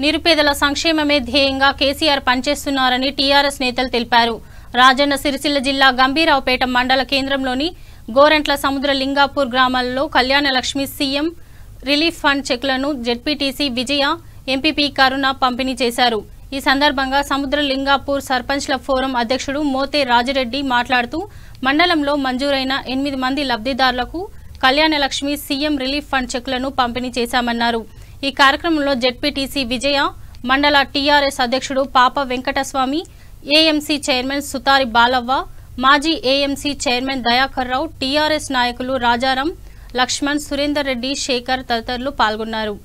నిరుపేదల సంక్షేమమే ధ్యేయంగా కేసీఆర్ పనిచేస్తున్నారని టీఆర్ఎస్ నేతలు తెలిపారు. రాజన్న సిరిసిల్ల జిల్లా గంభీరావుపేట మండల కేంద్రంలోని గోరంట్ల సముద్ర లింగాపూర్ గ్రామాలలో Kalyana Lakshmi CM relief fund చెక్లను జెడ్పీటీసీ విజయ, ఎంపీపీ కరుణ పంపిణీ చేశారు. ఈ సందర్భంగా సముద్ర లింగాపూర్ సర్పంచ్ల ఫోరం అధ్యక్షుడు మోతే రాజిరెడ్డి మాట్లాడుతూ మండలంలో మంజూరైన 8 మంది లబ్ధిదారులకు కళ్యాణ లక్ష్మి సీఎం రిలీఫ్ ఫండ్ చెక్లను పంపిణీ చేశామన్నారు. ఈ కార్యక్రమంలో జెడ్పీటీసీ విజయ, మండల టీఆర్ఎస్ అధ్యక్షుడు పాప వెంకటస్వామి, ఏఎంసీ చైర్మన్ సుతారి బాలవ్వ, మాజీ AMC chairman Dayakar Rao, TRS నాయకులు రాజారాం, లక్ష్మణ్, సురేందర్ రెడ్డి, శేఖర్ తదితరులు పాల్గొన్నారు.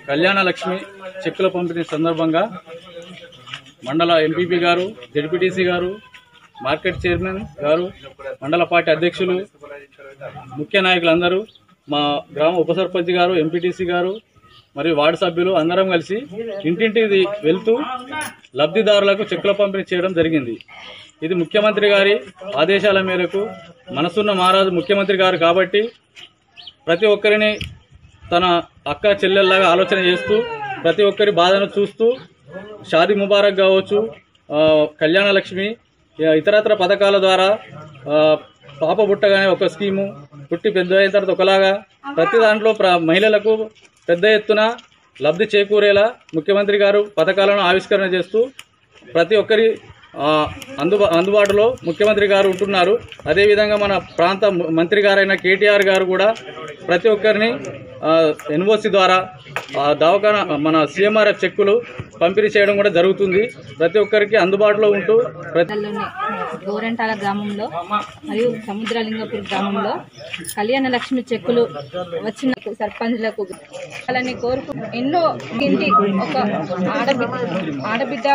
కళ్యాణ లక్ష్మి చెక్కుల పంపిణీ సందర్భంగా మండల ఎంపీపీ గారు, జెడ్పీటీసీ గారు, మార్కెట్ చైర్మన్ గారు, మండల పార్టీ అధ్యక్షులు, ముఖ్య నాయకులందరూ, మా గ్రామ ఉప సర్పంచ్ గారు, ఎంపీటీసీ గారు మరియు వార్డు సభ్యులు అందరం కలిసి ఇంటింటికి వెళ్తూ లబ్ధిదారులకు చెక్కుల పంపిణీ చేయడం జరిగింది. ఇది ముఖ్యమంత్రి గారి ఆదేశాల మేరకు, మనసున్న మహారాజు ముఖ్యమంత్రి గారు కాబట్టి ప్రతి ఒక్కరిని తన అక్క చెల్లెల్లాగా ఆలోచన చేస్తూ ప్రతి ఒక్కరి బాధను చూస్తూ షాదీ ముబారక్ కావచ్చు, కళ్యాణ లక్ష్మి, ఇతరత్ర పథకాల ద్వారా పాప పుట్టగానే ఒక స్కీము, పుట్టి పెద్ద అయిన తర్వాత ఒకలాగా ప్రతి దాంట్లో మహిళలకు పెద్ద ఎత్తున లబ్ధి చేకూరేలా ముఖ్యమంత్రి గారు పథకాలను ఆవిష్కరణ చేస్తూ ప్రతి ఒక్కరి అందుబాటులో ముఖ్యమంత్రి గారు ఉంటున్నారు. అదేవిధంగా మన ప్రాంత మంత్రి గారైన కేటీఆర్ గారు కూడా ప్రతి ఒక్కరిని ఎన్ఓసి ద్వారా దవాఖానా మన సీఎంఆర్ఎఫ్ చెక్కులు పంపిణీ చేయడం కూడా జరుగుతుంది. ప్రతి ఒక్కరికి అందుబాటులో ఉంటూ గోరంటాల గ్రామంలో మరియు సముద్రలింగపూర్ గ్రామంలో కళ్యాణ లక్ష్మి చెక్కులు వచ్చిన సర్పంచ్లకు వాళ్ళని కోరుకు ఎన్నో ఇంటి ఒక ఆడబిడ్డ